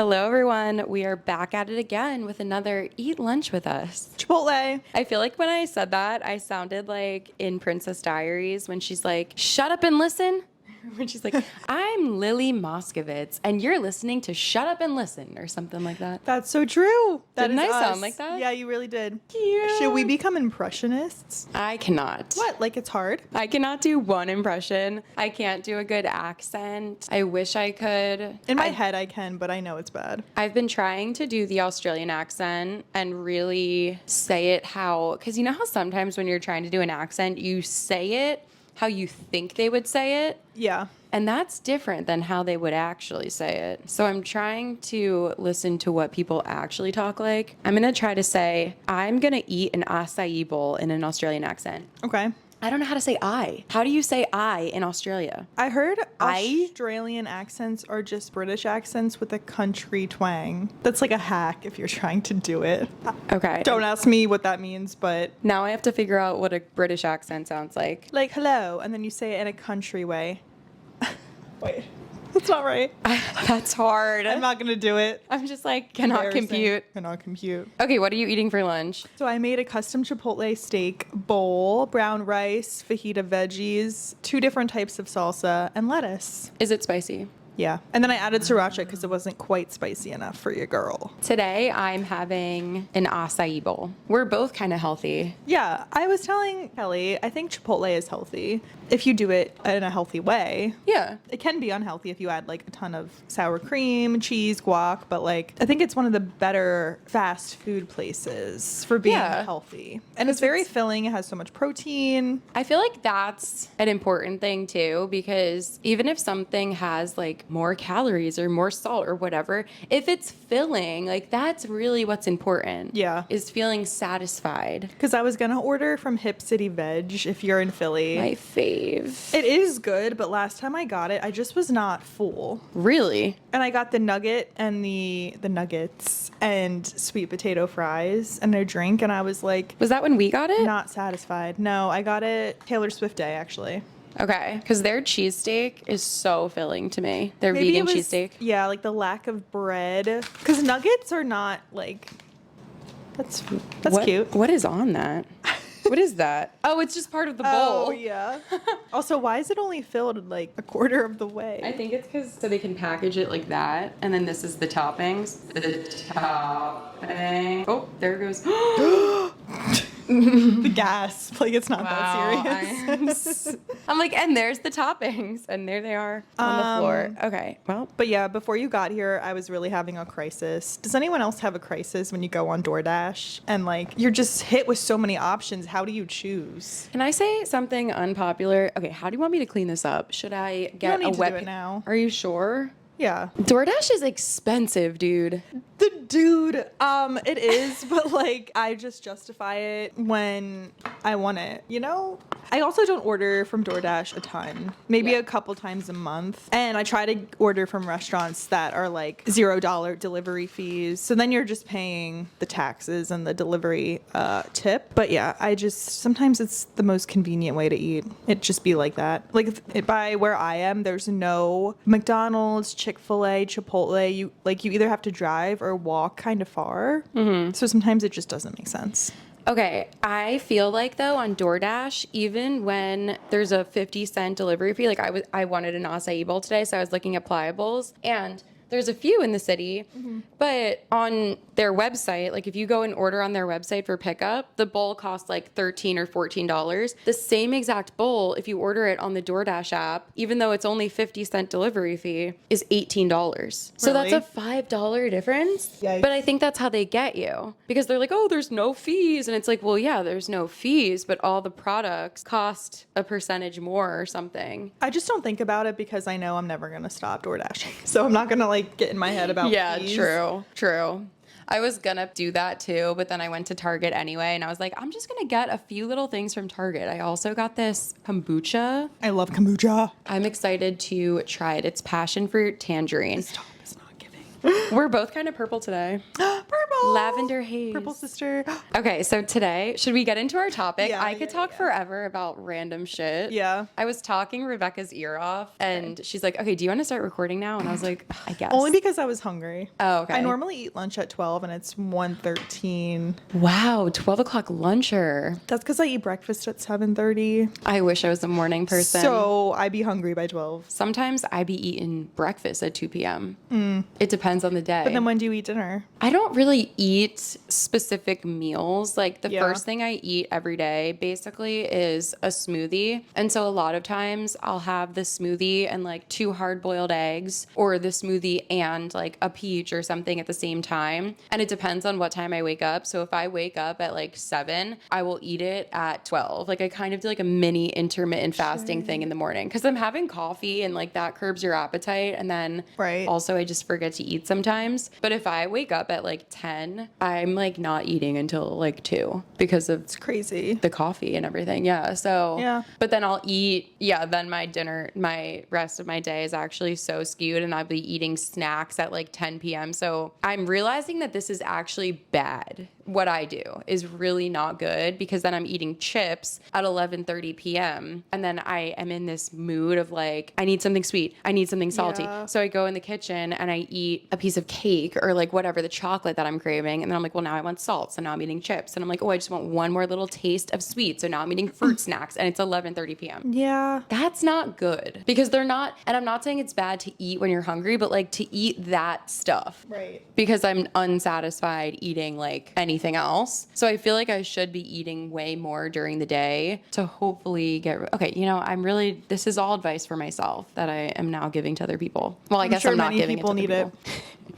Hello, everyone. We are back at it again with another Eat Lunch with Us. Chipotle. I feel like when I said that, I sounded like in Princess Diaries when she's like, shut up and listen. When she's like, I'm Lily Moskovitz, and you're listening to Shut Up and Listen, or something like that. That's so true. Didn't I sound like that? Yeah, you really did. Cute. Should we become impressionists? I cannot. What? Like it's hard? I cannot do one impression. I can't do a good accent. I wish I could. In my head I can, but I know it's bad. I've been trying to do the Australian accent and really say it how, because you know how sometimes when you're trying to do an accent, you say it how you think they would say it? Yeah. And that's different than how they would actually say it. So I'm trying to listen to what people actually talk like. I'm going to try to say, I'm going to eat an acai bowl in an Australian accent. Okay. I don't know how to say I. How do you say I in Australia? I heard Australian accents are just British accents with a country twang. That's like a hack if you're trying to do it. Okay. Don't ask me what that means, but... Now I have to figure out what a British accent sounds like. Like, hello, and then you say it in a country way. Wait. That's not right. That's hard. I'm not going to do it. I'm just like, cannot compute. Cannot compute. Okay, what are you eating for lunch? So I made a custom Chipotle steak bowl, brown rice, fajita veggies, 2 different types of salsa, and lettuce. Is it spicy? Yeah. And then I added sriracha because it wasn't quite spicy enough for your girl. Today, I'm having an acai bowl. We're both kind of healthy. Yeah. I was telling Kelly, I think Chipotle is healthy if you do it in a healthy way. Yeah. It can be unhealthy if you add like a ton of sour cream, cheese, guac, but like I think it's one of the better fast food places for being healthy. And it's very filling. It has so much protein. I feel like that's an important thing too, because even if something has like more calories or more salt or whatever, if it's filling, like that's really what's important. Yeah. Is feeling satisfied. Because I was going to order from Hip City Veg if you're in Philly. My fave. It is good, but last time I got it, I just was not full. Really? And I got the nugget and the nuggets and sweet potato fries and a drink, and I was like... Was that when we got it? Not satisfied. No, I got it Taylor Swift Day, actually. Okay, because their cheesesteak is so filling to me. Their Maybe vegan cheesesteak. Yeah, like the lack of bread. Because nuggets are not like... That's cute. What is on that? What is that? Oh, it's just part of the bowl. Oh, yeah. Also, why is it only filled like a quarter of the way? I think it's because so they can package it like that, and then this is the toppings. The topping. Oh, there it goes. The gas. Like, it's not that serious. I'm like, and there's the toppings, and there they are on the floor. Okay, well. But yeah, before you got here, I was really having a crisis. Does anyone else have a crisis when you go on DoorDash and like you're just hit with so many options? How do you choose? Can I say something unpopular? Okay, how do you want me to clean this up? Should I get you don't need a wet to do it now? Are you sure? Yeah. DoorDash is expensive, dude. It is, but like I just justify it when I want it, you know? I also don't order from DoorDash a ton, maybe a couple times a month. And I try to order from restaurants that are like $0 delivery fees. So then you're just paying the taxes and the delivery tip. But yeah, sometimes it's the most convenient way to eat. It just be like that. Like by where I am, there's no McDonald's, Chick-fil-A, Chipotle. You either have to drive or walk kind of far. Mm-hmm. So sometimes it just doesn't make sense. Okay, I feel like though on DoorDash, even when there's a 50-cent delivery fee, like I wanted an acai bowl today, so I was looking at Pliables, and there's a few in the city, but on their website, like if you go and order on their website for pickup, the bowl costs like $13 or $14. The same exact bowl, if you order it on the DoorDash app, even though it's only 50-cent delivery fee, is $18. So that's a $5 difference. Yikes. But I think that's how they get you, because they're like, oh, there's no fees. And it's like, well, yeah, there's no fees, but all the products cost a percentage more or something. I just don't think about it because I know I'm never going to stop door dashing. So I'm not going to like get in my head about fees. True. I was gonna do that too, but then I went to Target anyway, and I was like, I'm just gonna get a few little things from Target. I also got this kombucha. I love kombucha. I'm excited to try it. It's passion fruit tangerine. This top is not giving. We're both kind of purple today. Purple! Lavender haze. Purple sister. Okay, so today, should we get into our topic? Yeah, I could talk forever about random shit. Yeah. I was talking Rebecca's ear off, and she's like, okay, do you want to start recording now? And I was like, I guess. Only because I was hungry. Oh, okay. I normally eat lunch at 12 and it's 1:13. Wow, 12 o'clock luncher. That's because I eat breakfast at 7:30. I wish I was a morning person. So I'd be hungry by 12. Sometimes I be eating breakfast at 2 p.m. It depends on the day. But then when do you eat dinner? I don't really eat specific meals. Like the Yeah. first thing I eat every day basically is a smoothie. And so a lot of times I'll have the smoothie and like 2 hard-boiled eggs, or the smoothie and like a peach or something at the same time. And it depends on what time I wake up. So if I wake up at like 7, I will eat it at 12. Like I kind of do like a mini intermittent fasting thing in the morning because I'm having coffee and like that curbs your appetite. And then Right. also I just forget to eat sometimes. But if I wake up at like 10, I'm like not eating until like 2 because of It's crazy. the coffee and everything. Yeah. So, Yeah. But then I'll eat, then my dinner, my rest of my day is actually so skewed, and I'll be eating snacks at like 10 p.m. So I'm realizing that this is actually bad. What I do is really not good because then I'm eating chips at 11:30 p.m. and then I am in this mood of like, I need something sweet. I need something salty. Yeah. So I go in the kitchen and I eat a piece of cake or like whatever, the chocolate that I'm craving. And then I'm like, well, now I want salt. So now I'm eating chips. And I'm like, oh, I just want one more little taste of sweet. So now I'm eating fruit snacks and it's 11:30 p.m. Yeah. That's not good because they're not, and I'm not saying it's bad to eat when you're hungry, but like to eat that stuff. Right. Because I'm unsatisfied eating like anything else. So I feel like I should be eating way more during the day to hopefully okay, this is all advice for myself that I am now giving to other people. Well, I guess sure I'm not many giving it to people other need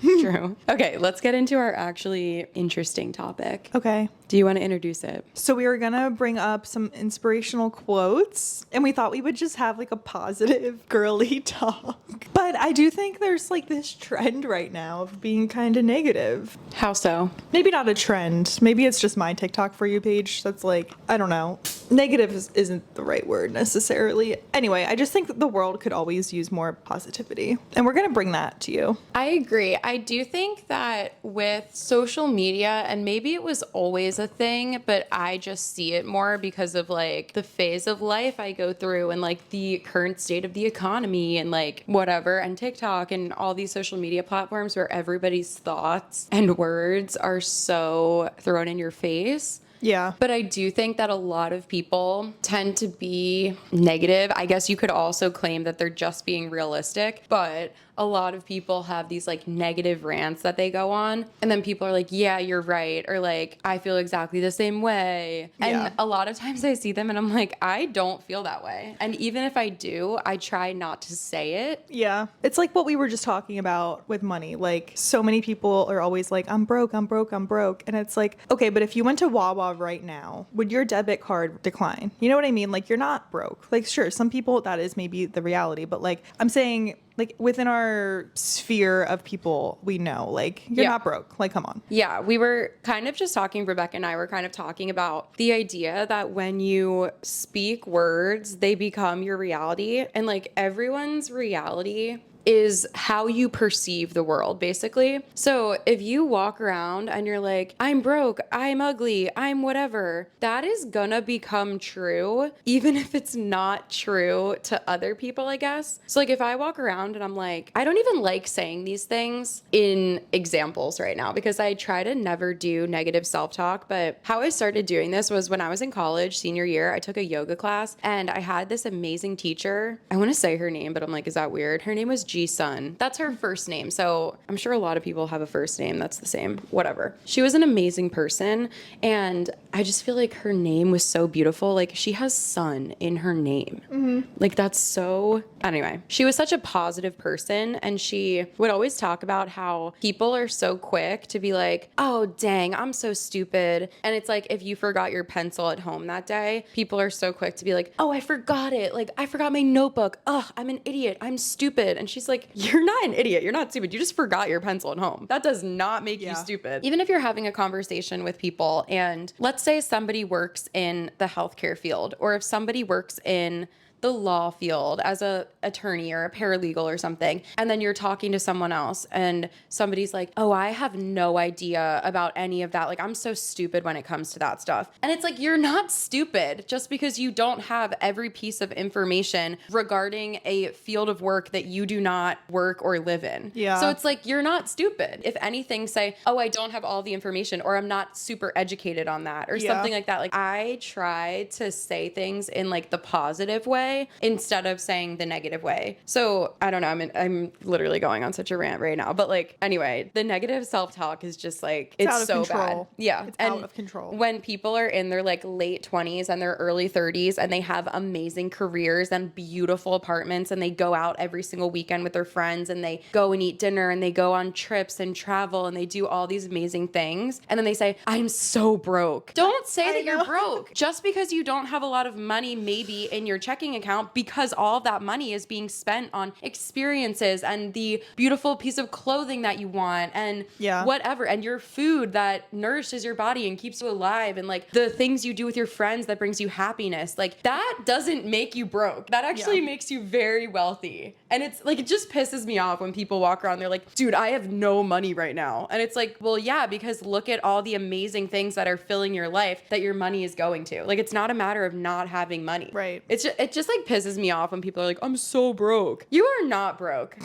people. True. Okay, let's get into our actually interesting topic. Okay. Do you want to introduce it? So we were gonna bring up some inspirational quotes, and we thought we would just have like a positive girly talk. But I do think there's like this trend right now of being kind of negative. How so? Maybe not a trend. Maybe it's just my TikTok For You page that's like, I don't know. Negative isn't the right word necessarily. Anyway, I just think that the world could always use more positivity. And we're gonna bring that to you. I agree. I do think that with social media, and maybe it was always a thing, but I just see it more because of like the phase of life I go through and like the current state of the economy and like whatever, and TikTok and all these social media platforms where everybody's thoughts and words are so thrown in your face. Yeah. But I do think that a lot of people tend to be negative. I guess you could also claim that they're just being realistic, but a lot of people have these like negative rants that they go on, and then people are like, yeah, you're right, or like, I feel exactly the same way. Yeah. And a lot of times I see them and I'm like, I don't feel that way. And even if I do, I try not to say it. Yeah. It's like what we were just talking about with money. Like, so many people are always like, I'm broke, I'm broke, I'm broke. And it's like, okay, but if you went to Wawa right now, would your debit card decline? You know what I mean? Like, you're not broke. Like, sure, some people, that is maybe the reality, but like, I'm saying, like, within our sphere of people we know, like, you're not broke. Like, come on. Yeah, we were kind of just talking, Rebecca and I were kind of talking about the idea that when you speak words, they become your reality. And like everyone's reality is how you perceive the world, basically. So if you walk around and you're like, I'm broke, I'm ugly, I'm whatever, that is gonna become true, even if it's not true to other people, I guess. So like if I walk around and I'm like, I don't even like saying these things in examples right now because I try to never do negative self-talk, but how I started doing this was when I was in college, senior year, I took a yoga class and I had this amazing teacher. I want to say her name, but I'm like, is that weird? Her name was G-Sun. That's her first name. So I'm sure a lot of people have a first name that's the same, whatever. She was an amazing person. And I just feel like her name was so beautiful. Like she has sun in her name. Mm-hmm. Like that's so, anyway, she was such a positive person. And she would always talk about how people are so quick to be like, oh, dang, I'm so stupid. And it's like, if you forgot your pencil at home that day, people are so quick to be like, oh, I forgot it. Like I forgot my notebook. Ugh, I'm an idiot. I'm stupid. And she's like, you're not an idiot. You're not stupid. You just forgot your pencil at home. That does not make you stupid. Even if you're having a conversation with people and let's say somebody works in the healthcare field, or if somebody works in the law field as a attorney or a paralegal or something, and then you're talking to someone else and somebody's like, oh, I have no idea about any of that. Like, I'm so stupid when it comes to that stuff. And it's like, you're not stupid just because you don't have every piece of information regarding a field of work that you do not work or live in. Yeah. So it's like, you're not stupid. If anything, say, oh, I don't have all the information, or I'm not super educated on that, or something like that. Like, I try to say things in like the positive way instead of saying the negative way. So I don't know. I'm literally going on such a rant right now, but like, anyway, the negative self-talk is just like, it's out of so control. bad. Yeah. It's and out of control. When people are in their like late 20s and their early 30s and they have amazing careers and beautiful apartments and they go out every single weekend with their friends and they go and eat dinner and they go on trips and travel and they do all these amazing things, and then they say, I'm so broke. Don't say that you're broke just because you don't have a lot of money maybe in your checking account, because all of that money is being spent on experiences and the beautiful piece of clothing that you want and whatever, and your food that nourishes your body and keeps you alive, and like the things you do with your friends that brings you happiness. Like, that doesn't make you broke. That actually makes you very wealthy. And it's like, it just pisses me off when people walk around, they're like, dude, I have no money right now. And it's like, well, yeah, because look at all the amazing things that are filling your life that your money is going to. Like, it's not a matter of not having money. Right. It just like pisses me off when people are like, I'm so broke. You are not broke.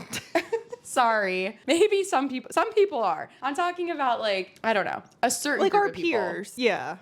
Sorry. Maybe some people are. I'm talking about like, I don't know, a certain like group our of people. peers. Yeah.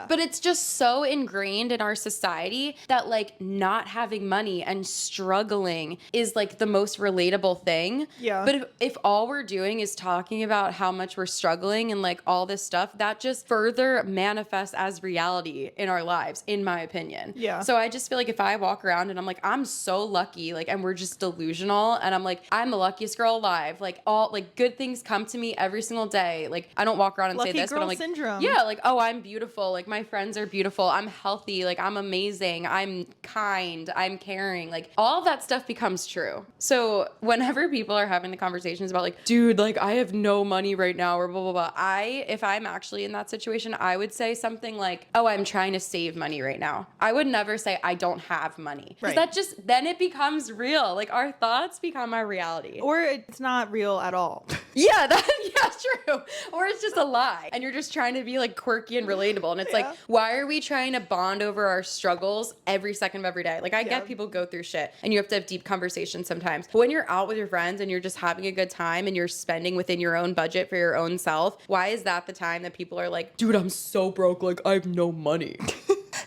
But it's just so ingrained in our society that like not having money and struggling is like the most relatable thing. Yeah. But if all we're doing is talking about how much we're struggling and like all this stuff, that just further manifests as reality in our lives, in my opinion. Yeah. So I just feel like if I walk around and I'm like, I'm so lucky, like, and we're just delusional, and I'm like, I'm the luckiest girl alive, like, all like good things come to me every single day. Like, I don't walk around and Lucky say this, but girl I'm like, syndrome. yeah, like, oh, I'm beautiful, like my friends are beautiful, I'm healthy, like I'm amazing, I'm kind, I'm caring, like all of that stuff becomes true. So whenever people are having the conversations about like, dude, like I have no money right now, or blah blah blah, if I'm actually in that situation, I would say something like, oh, I'm trying to save money right now. I would never say I don't have money, because that just, then it becomes real. Like, our thoughts become our reality. Or it's not real at all. Yeah, true. Or it's just a lie, and you're just trying to be like quirky and relatable. And it's like, why are we trying to bond over our struggles every second of every day? Like, I get people go through shit and you have to have deep conversations sometimes. But when you're out with your friends and you're just having a good time and you're spending within your own budget for your own self, why is that the time that people are like, dude, I'm so broke, like I have no money?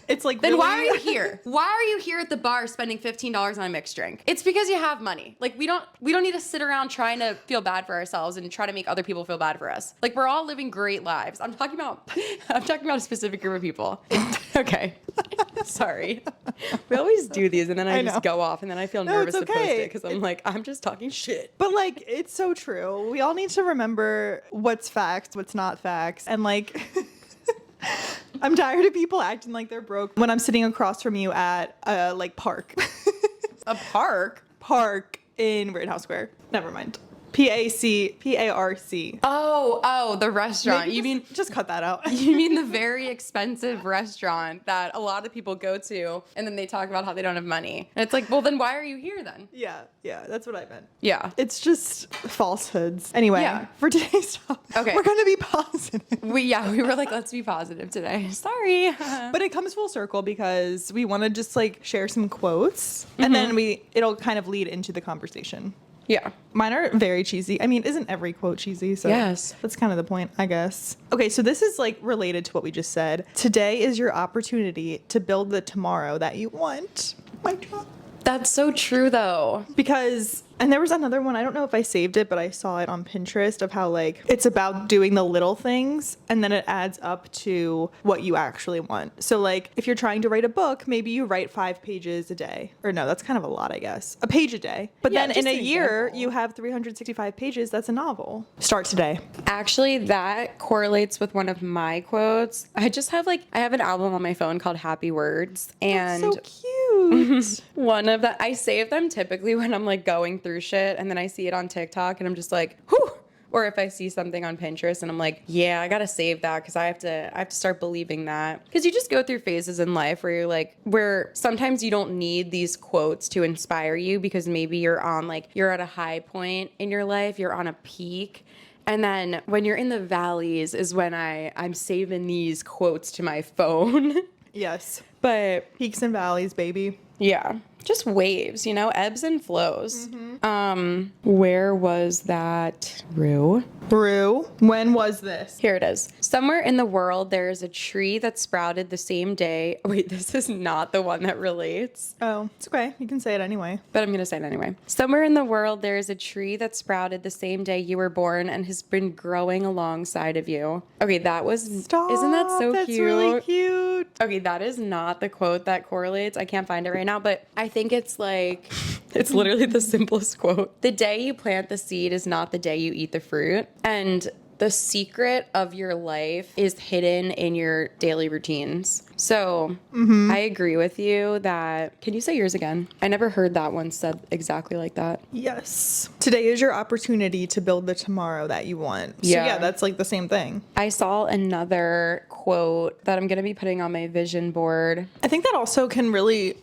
It's like, then really? why are you here? Why are you here at the bar spending $15 on a mixed drink? It's because you have money. Like, we don't need to sit around trying to feel bad for ourselves and try to make other people feel bad for us. Like, we're all living great lives. I'm talking about a specific group of people. Okay. Sorry. We always do these and then I just go off and then I feel nervous to post it because I'm like, I'm just talking shit. But like, it's so true. We all need to remember what's facts, what's not facts. And like, I'm tired of people acting like they're broke when I'm sitting across from you at a like park. A park? Park in Rittenhouse Square. Never mind. Parc. Oh, the restaurant. Maybe just cut that out. You mean the very expensive restaurant that a lot of people go to, and then they talk about how they don't have money. And it's like, well, then why are you here then? Yeah, that's what I meant. Yeah. It's just falsehoods. Anyway, for today's topic, we're going to be positive. We were like, let's be positive today. Sorry. But it comes full circle because we want to just like share some quotes, and then it'll kind of lead into the conversation. Yeah. Mine are very cheesy. I mean, isn't every quote cheesy? So yes. That's kind of the point, I guess. Okay, so this is like related to what we just said. Today is your opportunity to build the tomorrow that you want. My God. That's so true, though. Because, and there was another one, I don't know if I saved it, but I saw it on Pinterest of how like it's about doing the little things and then it adds up to what you actually want. So like if you're trying to write a book, maybe you write 5 pages a day. Or no, that's kind of a lot, I guess. A page a day. But then in a year, you have 365 pages. That's a novel. Start today. Actually, that correlates with one of my quotes. I have an album on my phone called Happy Words. And that's so cute. One of that, I save them typically when I'm like going through shit and then I see it on TikTok and I'm just like, whew, Or if I see something on Pinterest and I'm like, yeah, I gotta save that because I have to start believing that. Because you just go through phases in life where you're like, where sometimes you don't need these quotes to inspire you because maybe you're on like, you're at a high point in your life, you're on a peak. And then when you're in the valleys is when I'm saving these quotes to my phone. Yes. But Peaks and valleys, baby. yeah, just waves, ebbs and flows. Where was that? Rue? Brew. When was this? Here it is. Somewhere in the world, there is a tree that sprouted the same day. Wait, this is not the one that relates, Oh, it's okay. You can say it anyway. but I'm going to say it anyway. Somewhere in the world, there is a tree that sprouted the same day you were born and has been growing alongside of you. Okay, that was, Stop. isn't that so That's cute? really cute. Okay, that is not the quote that correlates. I can't find it right now, but I think it's like, it's literally the simplest quote. The day you plant the seed is not the day you eat the fruit. And the secret of your life is hidden in your daily routines. So I agree with you that, can you say yours again? I never heard that one said exactly like that. Yes. Today is your opportunity to build the tomorrow that you want. So Yeah. yeah, that's like the same thing. I saw another quote that I'm going to be putting on my vision board. I think that also can really,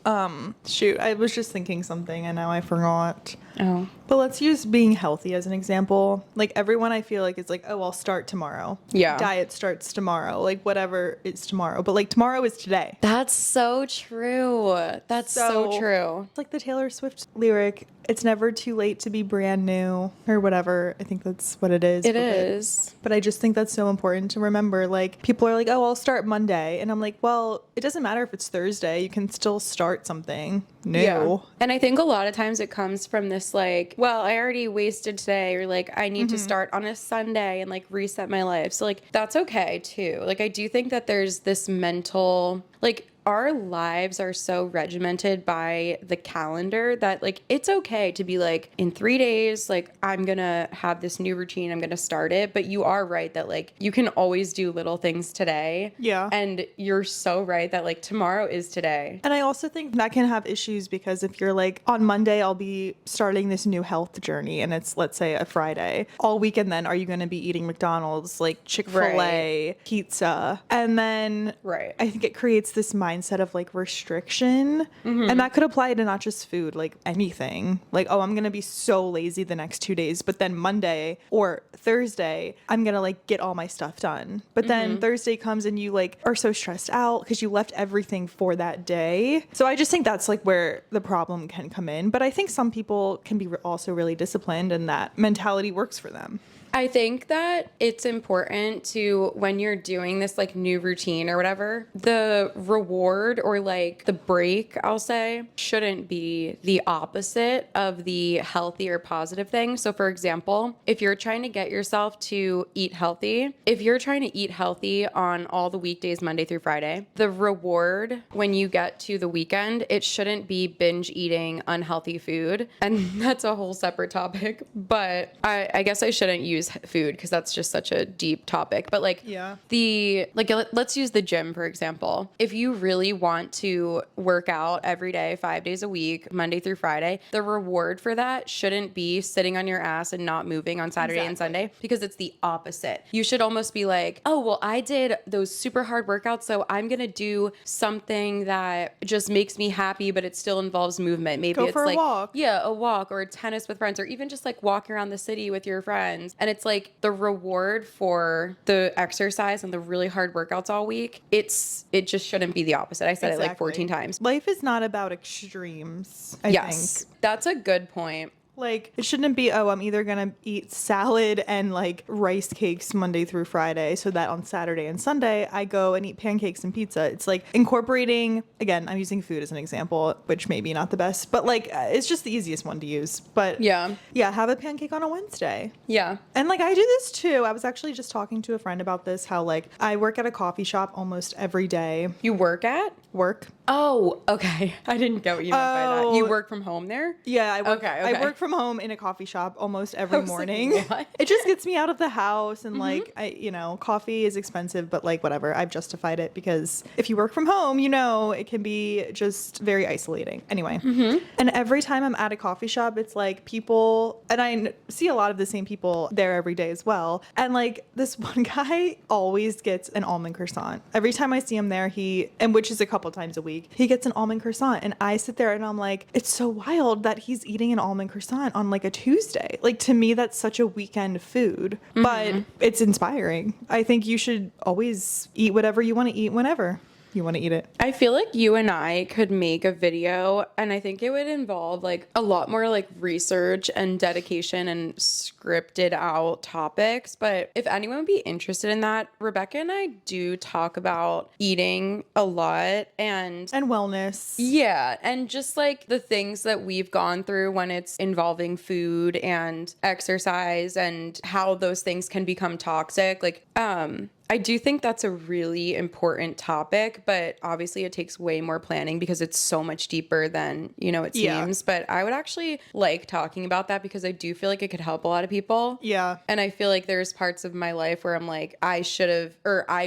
shoot, I was just thinking something and now I forgot. Oh, But let's use being healthy as an example. Like everyone I feel like is like, oh, I'll start tomorrow. Yeah. Diet starts tomorrow. Like whatever is tomorrow. But like tomorrow is today. that's so true. That's so true. It's like the Taylor Swift lyric, it's never too late to be brand new or whatever. I think that's what it is. It is. But I just think that's so important to remember. Like people are like, oh, I'll start Monday. And I'm like, well, it doesn't matter if it's Thursday. You can still start something new. Yeah. And I think a lot of times it comes from this like, well, I already wasted today, or like I need to start on a Sunday and like reset my life. So like that's okay too. Like I do think that there's this mental, like our lives are so regimented by the calendar that like it's okay to be like in 3 days like I'm gonna have this new routine, I'm gonna start it. But you are right that like you can always do little things today. Yeah. And you're so right that like tomorrow is today. And I also think that can have issues because if you're like, on Monday, I'll be starting this new health journey and it's, let's say, a Friday. All weekend then, are you going to be eating McDonald's, like Chick-fil-A, pizza? And then Right. I think it creates this mindset of like restriction. And that could apply to not just food, like anything. Like, oh, I'm going to be so lazy the next 2 days. But then Monday or Thursday, I'm going to like get all my stuff done. But then Thursday comes and you like are so stressed out because you left everything for that day. So I just think that's like where the problem can come in. But I think some people can be also really disciplined and that mentality works for them. I think that it's important to, when you're doing this like new routine or whatever, the reward or like the break, I'll say, shouldn't be the opposite of the healthy or positive thing. So for example, if you're trying to get yourself to eat healthy, if you're trying to eat healthy on all the weekdays, Monday through Friday, the reward when you get to the weekend, it shouldn't be binge eating unhealthy food. And that's a whole separate topic, but I guess I shouldn't use food because that's just such a deep topic. But like let's use the gym for example. If you really want to work out every day 5 days a week, Monday through Friday, the reward for that shouldn't be sitting on your ass and not moving on Saturday and Sunday, because it's the opposite. You should almost be like, oh well, I did those super hard workouts, so I'm gonna do something that just makes me happy but it still involves movement. Maybe Go it's for a like walk. yeah, a walk or tennis with friends, or even just like walking around the city with your friends. And it's like the reward for the exercise and the really hard workouts all week, it just shouldn't be the opposite. I said it like 14 times. Life is not about extremes, I think. That's a good point. Like, it shouldn't be, oh, I'm either going to eat salad and like rice cakes Monday through Friday so that on Saturday and Sunday I go and eat pancakes and pizza. It's like incorporating, again, I'm using food as an example, which maybe not the best, but like it's just the easiest one to use. But yeah, have a pancake on a Wednesday. Yeah. And like I do this too. I was actually just talking to a friend about this, how like I work at a coffee shop almost every day. You work at? Work. Oh, okay. I didn't get what you meant by that. You Oh. work from home there? Yeah, I work. Okay, I okay. work from home in a coffee shop almost every was like, morning. what? It just gets me out of the house, and like coffee is expensive, but like whatever. I've justified it because if you work from home, it can be just very isolating. Anyway, and every time I'm at a coffee shop, it's like people, and see a lot of the same people there every day as well. And like this one guy always gets an almond croissant every time I see him there. Which is a couple times a week, he gets an almond croissant, and I sit there and I'm like, it's so wild that he's eating an almond croissant on like a Tuesday. Like, to me, that's such a weekend food, but it's inspiring. I think you should always eat whatever you want to eat whenever you want to eat it. I feel like you and I could make a video, and I think it would involve like a lot more like research and dedication and scripted out topics. But if anyone would be interested in that, Rebecca and I do talk about eating a lot and wellness. yeah, and just like the things that we've gone through when it's involving food and exercise and how those things can become toxic. Like, I do think that's a really important topic, but obviously it takes way more planning because it's so much deeper than, it seems. But I would actually like talking about that because I do feel like it could help a lot of people. Yeah. And I feel like there's parts of my life where I'm like, I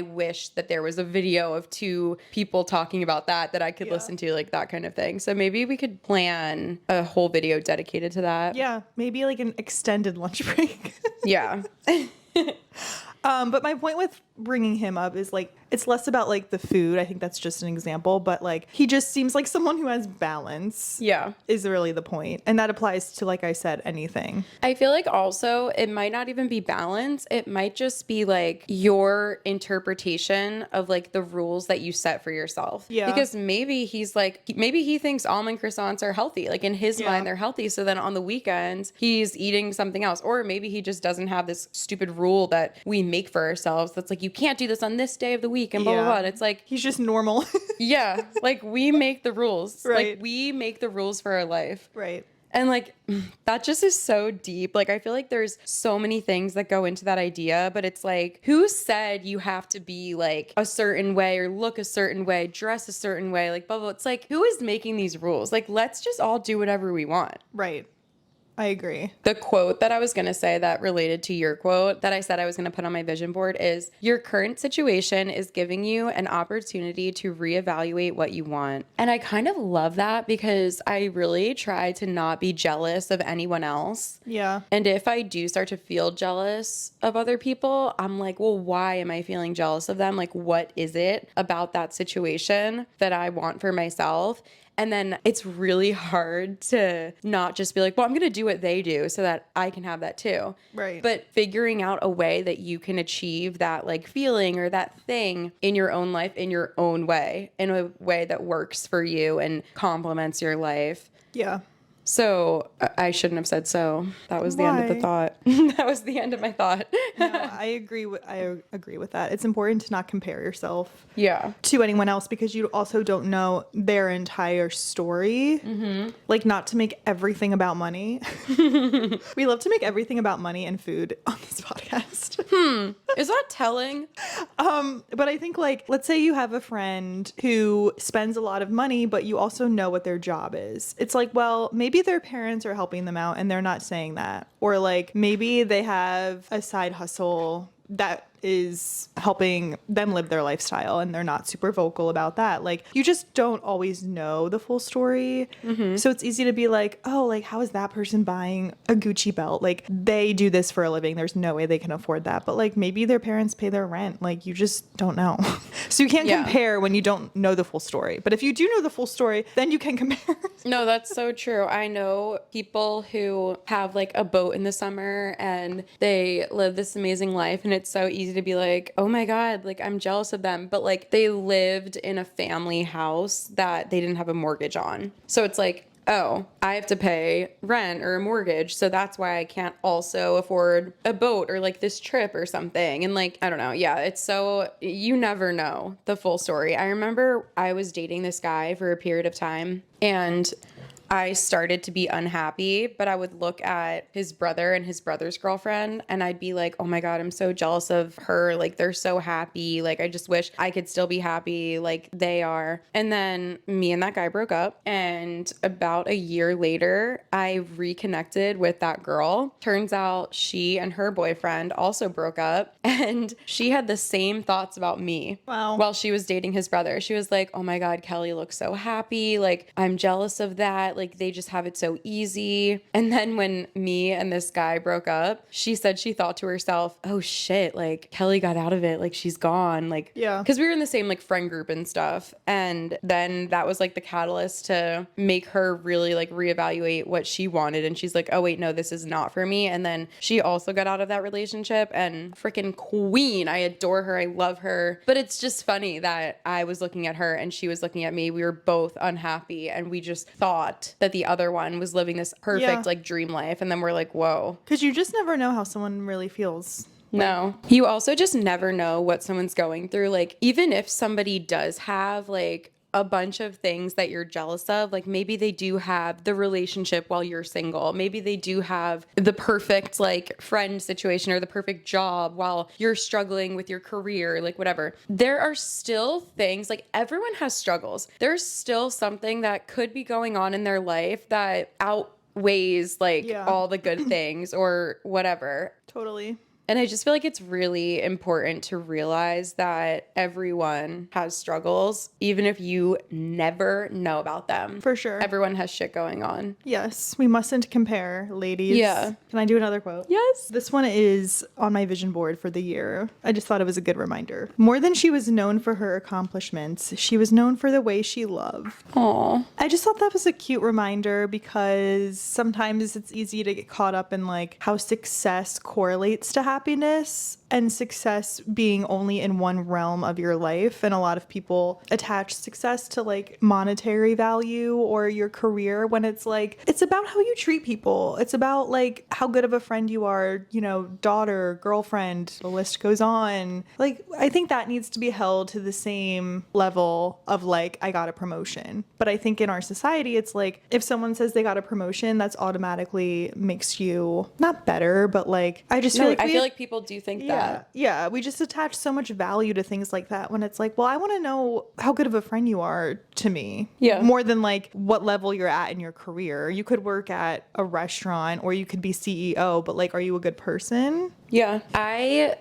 wish that there was a video of two people talking about that I could listen to, like that kind of thing. So maybe we could plan a whole video dedicated to that. Yeah. Maybe like an extended lunch break. Yeah. But my point with bringing him up is like, it's less about like the food. I think that's just an example, but like he just seems like someone who has balance. Yeah. Is really the point. And that applies to, like I said, anything. I feel like also it might not even be balance. It might just be like your interpretation of like the rules that you set for yourself. Yeah. Because maybe he thinks almond croissants are healthy. Like in his mind, they're healthy. So then on the weekends, he's eating something else. Or maybe he just doesn't have this stupid rule that we make for ourselves. That's like, you can't do this on this day of the week and blah, blah, blah. And it's like, he's just normal. yeah. Like we make the rules. Right. Like we make the rules for our life. Right. And like, that just is so deep. Like, I feel like there's so many things that go into that idea, but it's like, who said you have to be like a certain way or look a certain way, dress a certain way, like blah, blah. It's like, who is making these rules? Like, let's just all do whatever we want. Right. I agree. The quote that I was going to say that related to your quote that I said I was going to put on my vision board is, your current situation is giving you an opportunity to reevaluate what you want. And I kind of love that because I really try to not be jealous of anyone else. Yeah. And if I do start to feel jealous of other people, I'm like, well, why am I feeling jealous of them? Like, what is it about that situation that I want for myself? And then it's really hard to not just be like, well, I'm going to do what they do so that I can have that too. Right. But figuring out a way that you can achieve that like feeling or that thing in your own life, in your own way, in a way that works for you and complements your life. Yeah. So I shouldn't have said so. That was the end of the thought. That was the end of my thought. No, I agree with that. It's important to not compare yourself to anyone else because you also don't know their entire story. Mm-hmm. Like, not to make everything about money. We love to make everything about money and food on this podcast. Is that telling? But I think, like, let's say you have a friend who spends a lot of money, but you also know what their job is. It's like, well, maybe their parents are helping them out and they're not saying that. Or like maybe they have a side hustle that is helping them live their lifestyle and they're not super vocal about that. Like, you just don't always know the full story. Mm-hmm. So it's easy to be like, oh, like, how is that person buying a Gucci belt? Like, they do this for a living. There's no way they can afford that. But like, maybe their parents pay their rent. Like, you just don't know. So you can't compare when you don't know the full story. But if you do know the full story, then you can compare. No, that's so true. I know people who have like a boat in the summer and they live this amazing life, and it's so easy to be like, oh my God, like, I'm jealous of them. But like, they lived in a family house that they didn't have a mortgage on. So it's like, oh, I have to pay rent or a mortgage, so that's why I can't also afford a boat or like this trip or something. And like, I don't know. Yeah, it's so, you never know the full story. I remember I was dating this guy for a period of time, and I started to be unhappy, but I would look at his brother and his brother's girlfriend and I'd be like, oh my God, I'm so jealous of her. Like, they're so happy. Like, I just wish I could still be happy like they are. And then me and that guy broke up. And about a year later, I reconnected with that girl. Turns out she and her boyfriend also broke up. And she had the same thoughts about me. Wow. While she was dating his brother. She was like, oh my God, Kelly looks so happy. Like, I'm jealous of that. Like, they just have it so easy. And then when me and this guy broke up, she said she thought to herself, oh shit, like Kelly got out of it. Like, she's gone. Like, yeah. Because we were in the same like friend group and stuff. And then that was like the catalyst to make her really like reevaluate what she wanted. And she's like, oh wait, no, this is not for me. And then she also got out of that relationship and freaking queen. I adore her. I love her. But it's just funny that I was looking at her and she was looking at me. We were both unhappy and we just thought that the other one was living this perfect like dream life. And then we're like, whoa. Because you just never know how someone really feels. No. You also just never know what someone's going through. Like, even if somebody does have like a bunch of things that you're jealous of, like maybe they do have the relationship while you're single. Maybe they do have the perfect like friend situation or the perfect job while you're struggling with your career, like whatever. There are still things, like everyone has struggles. There's still something that could be going on in their life that outweighs like all the good things or whatever. Totally. And I just feel like it's really important to realize that everyone has struggles, even if you never know about them. For sure. Everyone has shit going on. Yes. We mustn't compare, ladies. Yeah. Can I do another quote? Yes. This one is on my vision board for the year. I just thought it was a good reminder. More than she was known for her accomplishments, she was known for the way she loved. Aw. I just thought that was a cute reminder because sometimes it's easy to get caught up in like how success correlates to happiness and success being only in one realm of your life. And a lot of people attach success to like monetary value or your career when it's like, it's about how you treat people. It's about like how good of a friend you are, you know, daughter, girlfriend, the list goes on. Like, I think that needs to be held to the same level of like, I got a promotion. But I think in our society, it's like, if someone says they got a promotion, that's automatically makes you not better, but like, I just feel like I feel like people do think that. Yeah, we just attach so much value to things like that when it's like, well, I want to know how good of a friend you are to me. Yeah. More than like what level you're at in your career. You could work at a restaurant or you could be CEO, but like, are you a good person? Yeah, I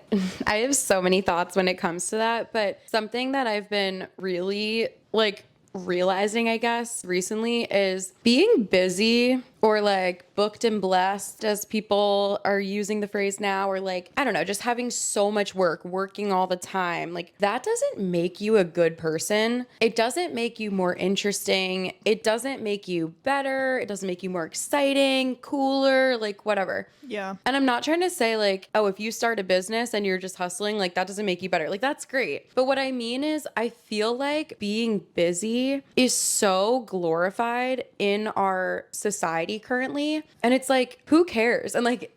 have so many thoughts when it comes to that, but something that I've been really like realizing, I guess, recently is being busy or like booked and blessed, as people are using the phrase now, or like, I don't know, just having so much work, working all the time. Like, that doesn't make you a good person. It doesn't make you more interesting. It doesn't make you better. It doesn't make you more exciting, cooler, like whatever. Yeah. And I'm not trying to say like, oh, if you start a business and you're just hustling, like that doesn't make you better. Like, that's great. But what I mean is, I feel like being busy is so glorified in our society currently. And it's like, who cares? And like,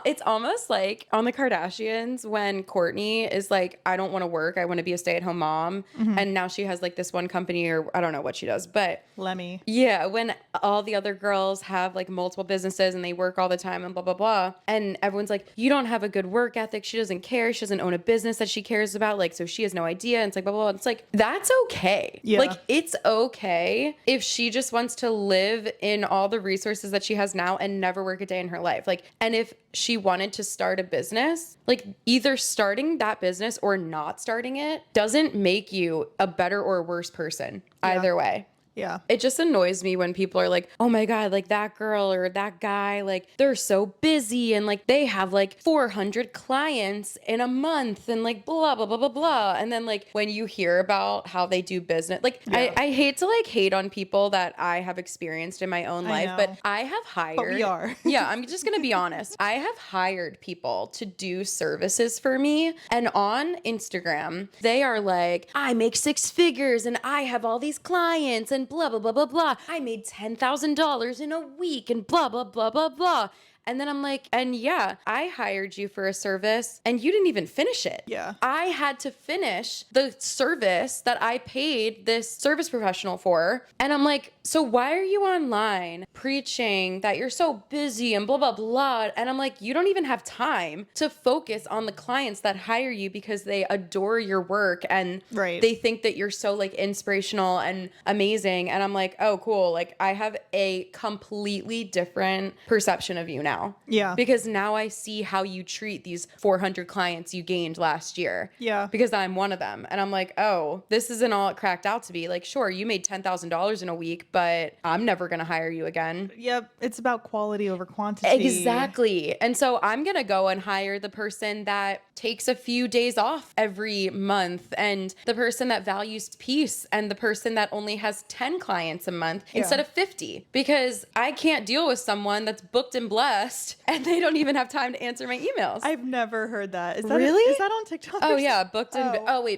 it's almost like on the Kardashians when Kourtney is like, I don't want to work. I want to be a stay-at-home mom. Mm-hmm. And now she has like this one company, or I don't know what she does, but Lemmy. Yeah. When all the other girls have like multiple businesses and they work all the time and blah, blah, blah. And everyone's like, you don't have a good work ethic. She doesn't care. She doesn't own a business that she cares about. Like, so she has no idea. And it's like, blah, blah, blah. It's like, that's okay. Yeah. Like, it's okay if she just wants to live in all the resources that she has now and never work a day in her life. Like, and if she wanted to start a business, like either starting that business or not starting it doesn't make you a better or a worse person either way. Yeah. It just annoys me when people are like, oh my God, like that girl or that guy, like they're so busy and like they have like 400 clients in a month and like blah, blah, blah, blah, blah. And then like when you hear about how they do business, like I hate to like hate on people that I have experienced in my own life, but I have hired. But we are. Yeah, I'm just going to be honest. I have hired people to do services for me. And on Instagram, they are like, I make 6 figures and I have all these clients and blah, blah, blah, blah, blah. I made $10,000 in a week and blah, blah, blah, blah, blah. And then I'm like, and yeah, I hired you for a service and you didn't even finish it. Yeah. I had to finish the service that I paid this service professional for. And I'm like, so why are you online preaching that you're so busy and blah, blah, blah? And I'm like, you don't even have time to focus on the clients that hire you because they adore your work and they think that you're so like inspirational and amazing. And I'm like, oh, cool. Like I have a completely different perception of you now. Yeah. Because now I see how you treat these 400 clients you gained last year. Yeah. Because I'm one of them. And I'm like, oh, this isn't all it cracked out to be. Like, sure, you made $10,000 in a week, but I'm never going to hire you again. Yep. It's about quality over quantity. Exactly. And so I'm going to go and hire the person that takes a few days off every month and the person that values peace and the person that only has 10 clients a month instead of 50, because I can't deal with someone that's booked and blessed and they don't even have time to answer my emails. I've never heard that. Is that Really? Is that on TikTok? Oh yeah, booked and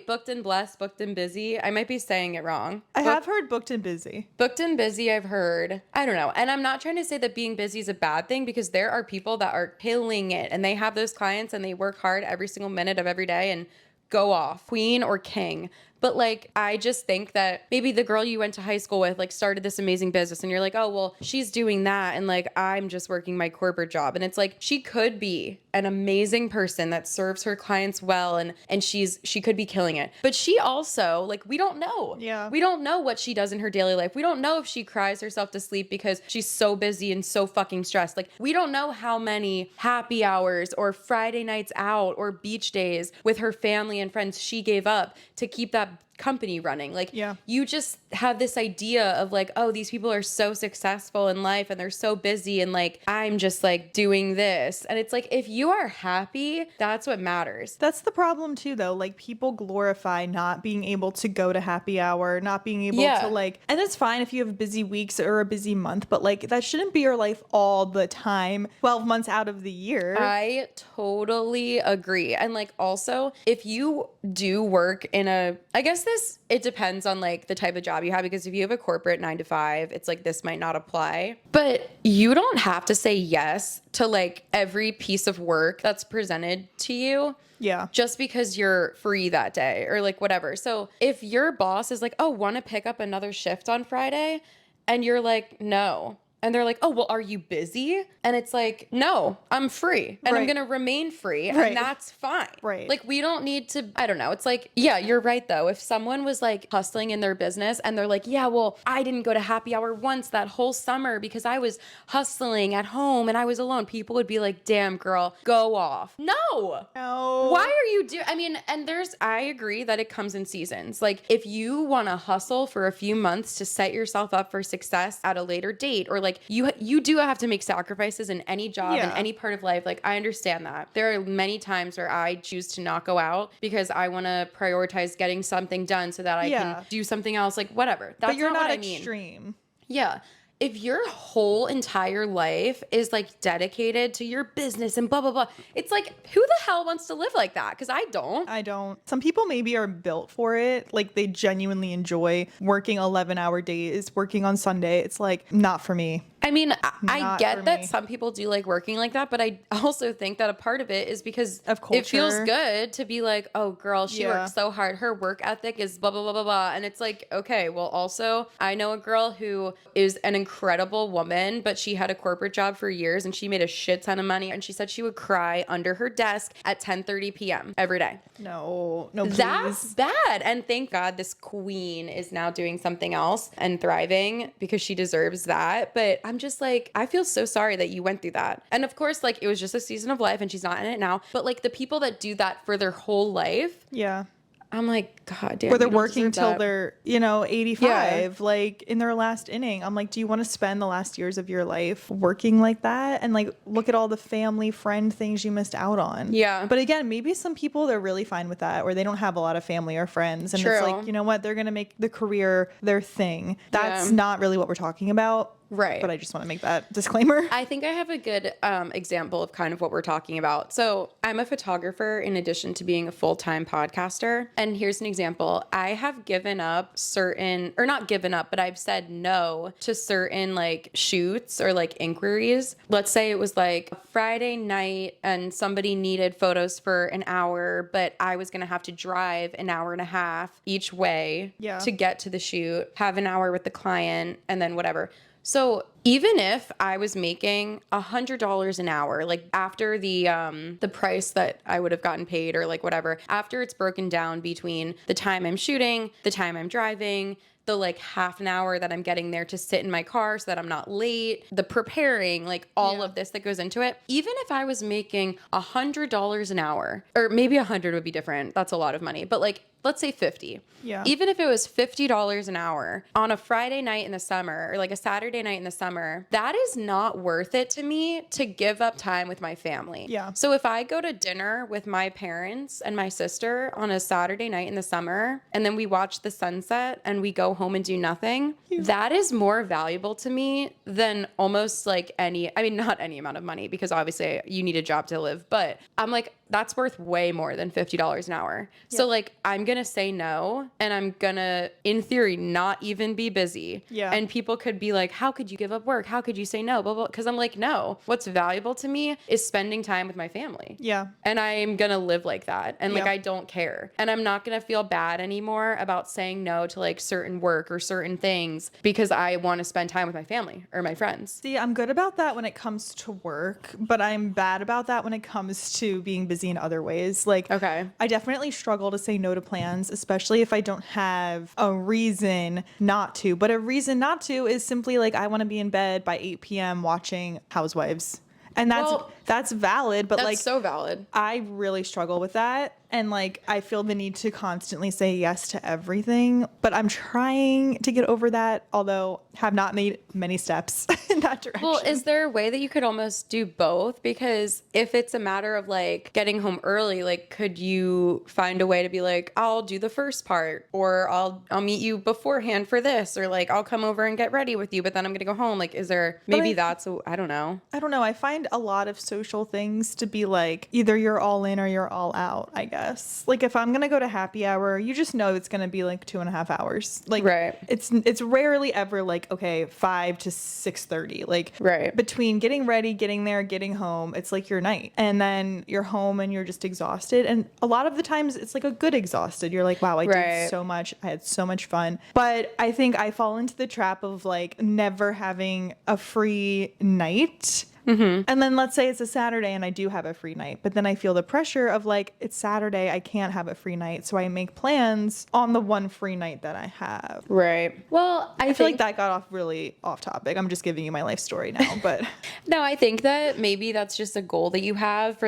booked and blessed, booked and busy. I might be saying it wrong. I have heard booked and busy. Booked and busy, I've heard. I don't know. And I'm not trying to say that being busy is a bad thing, because there are people that are killing it and they have those clients and they work hard every single minute of every day and go off, queen or king. But like, I just think that maybe the girl you went to high school with like started this amazing business and you're like, oh, well, she's doing that. And like, I'm just working my corporate job. And it's like, she could be an amazing person that serves her clients well. And she could be killing it. But she also, like, we don't know. Yeah. We don't know what she does in her daily life. We don't know if she cries herself to sleep because she's so busy and so fucking stressed. Like, we don't know how many happy hours or Friday nights out or beach days with her family and friends she gave up to keep that company running. Like, you just have this idea of like, oh, these people are so successful in life and they're so busy and like, I'm just like doing this. And it's like, if you are happy, that's what matters. That's the problem too, though. Like, people glorify not being able to go to happy hour, not being able to like, and it's fine if you have busy weeks or a busy month, but like, that shouldn't be your life all the time, 12 months out of the year. I totally agree. And like, also, if you do work in I guess it depends on like the type of job you have, because if you have a corporate 9 to 5, it's like, this might not apply, but you don't have to say yes to like every piece of work that's presented to you. Yeah. Just because you're free that day or like whatever. So if your boss is like, oh, want to pick up another shift on Friday? And you're like, no. And they're like, oh, well, are you busy? And it's like, no, I'm free and I'm going to remain free. And that's fine. Right. Like, we don't need to, I don't know. It's like, yeah, you're right though. If someone was like hustling in their business and they're like, yeah, well, I didn't go to happy hour once that whole summer because I was hustling at home and I was alone, people would be like, damn girl, go off. No. Why are you I mean, and I agree that it comes in seasons. Like, if you want to hustle for a few months to set yourself up for success at a later date, or like you do have to make sacrifices in any job in any part of life. Like, I understand that. There are many times where I choose to not go out because I want to prioritize getting something done so that I can do something else, like whatever. That's but you're not what extreme. I mean. Yeah. If your whole entire life is like dedicated to your business and blah, blah, blah, it's like, who the hell wants to live like that? Because I don't. Some people maybe are built for it. Like, they genuinely enjoy working 11-hour days, working on Sunday. It's like, not for me. I mean, I get that some people do like working like that, but I also think that a part of it is because of culture. It feels good to be like, oh, girl, she works so hard. Her work ethic is blah, blah, blah, blah, blah. And it's like, okay, well, also, I know a girl who is an incredible woman, but she had a corporate job for years and she made a shit ton of money. And she said she would cry under her desk at 10:30 p.m. every day. No, please. That's bad. And thank God this queen is now doing something else and thriving, because she deserves that. But I'm just like, I feel so sorry that you went through that. And of course, like, it was just a season of life and she's not in it now. But like, the people that do that for their whole life. Yeah. I'm like, God damn. Where they're working till they're, 85, like in their last inning. I'm like, do you want to spend the last years of your life working like that? And like, look at all the family, friend things you missed out on. Yeah. But again, maybe some people, they're really fine with that, or they don't have a lot of family or friends. And it's like, you know what? They're going to make the career their thing. That's not really what we're talking about. Right. But I just want to make that disclaimer. I think I have a good example of kind of what we're talking about. So I'm a photographer in addition to being a full-time podcaster. And here's an example. I have given up certain, or not given up, but I've said no to certain like shoots or like inquiries. Let's say it was like a Friday night and somebody needed photos for an hour, but I was going to have to drive an hour and a half each way to get to the shoot, have an hour with the client, and then whatever. So even if I was making $100 an hour, like after the price that I would have gotten paid or like whatever, after it's broken down between the time I'm shooting, the time I'm driving, the like half an hour that I'm getting there to sit in my car so that I'm not late, the preparing, like all of this that goes into it. Even if I was making $100 an hour, or maybe 100 would be different. That's a lot of money, but like, let's say 50. Yeah. Even if it was $50 an hour on a Friday night in the summer or like a Saturday night in the summer, that is not worth it to me to give up time with my family. Yeah. So if I go to dinner with my parents and my sister on a Saturday night in the summer, and then we watch the sunset and we go home and do nothing, that is more valuable to me than almost like not any amount of money, because obviously you need a job to live, but I'm like, that's worth way more than $50 an hour. Yep. So like, I'm going to say no, and I'm going to, in theory, not even be busy. Yeah. And people could be like, how could you give up work? How could you say no? Blah, blah. Because I'm like, no, what's valuable to me is spending time with my family. Yeah. And I'm going to live like that. And like, I don't care. And I'm not going to feel bad anymore about saying no to like certain work or certain things because I want to spend time with my family or my friends. See, I'm good about that when it comes to work, but I'm bad about that when it comes to being busy in other ways. Like, okay, I definitely struggle to say no to plans, especially if I don't have a reason not to. But a reason not to is simply like, I want to be in bed by 8 p.m. watching Housewives. And that's valid, but that's like, so valid. I really struggle with that. And like, I feel the need to constantly say yes to everything, but I'm trying to get over that, although have not made many steps in that direction. Well, is there a way that you could almost do both? Because if it's a matter of like getting home early, like, could you find a way to be like, I'll do the first part, or I'll meet you beforehand for this, or like, I'll come over and get ready with you, but then I'm going to go home. Like, is there, maybe I don't know. I don't know. I find a lot of social things to be like, either you're all in or you're all out, I guess. Like, if I'm gonna go to happy hour, you just know it's gonna be like 2.5 hours. Like, right. It's rarely ever like, okay, 5 to 6:30. Like, right. Between getting ready, getting there, getting home, it's like your night, and then you're home and you're just exhausted. And a lot of the times it's like a good exhausted. You're like, wow, I did so much. I had so much fun. But I think I fall into the trap of like never having a free night. Mm-hmm. And then let's say it's a Saturday and I do have a free night, but then I feel the pressure of like, it's Saturday, I can't have a free night. So I make plans on the one free night that I have. Right. Well, I feel like that got really off topic. I'm just giving you my life story now, but. No, I think that maybe that's just a goal that you have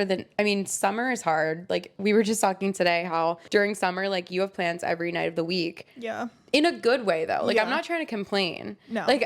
summer is hard. Like, we were just talking today how during summer, like, you have plans every night of the week. Yeah. In a good way, though. Like, I'm not trying to complain. No. Like,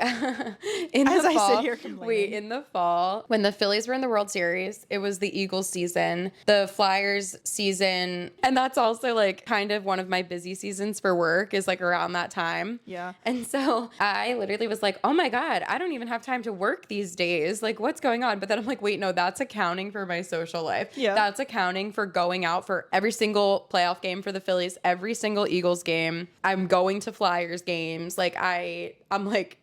in the fall, when the Phillies were in the World Series, it was the Eagles season, the Flyers season. And that's also, like, kind of one of my busy seasons for work is, like, around that time. Yeah. And so I literally was like, oh, my God, I don't even have time to work these days. Like, what's going on? But then I'm like, wait, no, that's accounting for my social life. Yeah. That's accounting for going out for every single playoff game for the Phillies, every single Eagles game. I'm going to Flyers games. Like, I'm like,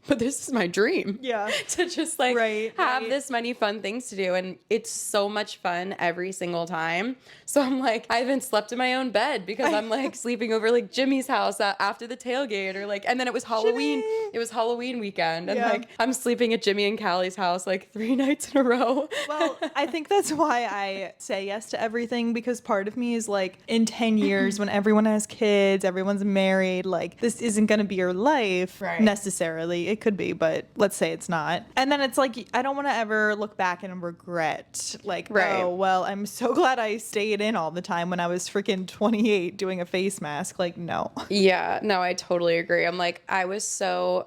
but this is my dream. Yeah. To just like have this many fun things to do. And it's so much fun every single time. So I'm like, I haven't slept in my own bed because I'm like sleeping over like Jimmy's house after the tailgate, or like, and then it was Halloween. Jimmy. It was Halloween weekend. And like, I'm sleeping at Jimmy and Callie's house like 3 nights in a row. Well, I think that's why I say yes to everything, because part of me is like, in 10 years when everyone has kids, everyone's married, like this isn't going to be your life necessarily. It could be, but let's say it's not. And then it's like, I don't want to ever look back and regret like, oh, well, I'm so glad I stayed in all the time when I was freaking 28 doing a face mask. Like, no. Yeah, no, I totally agree. I'm like, I wasn't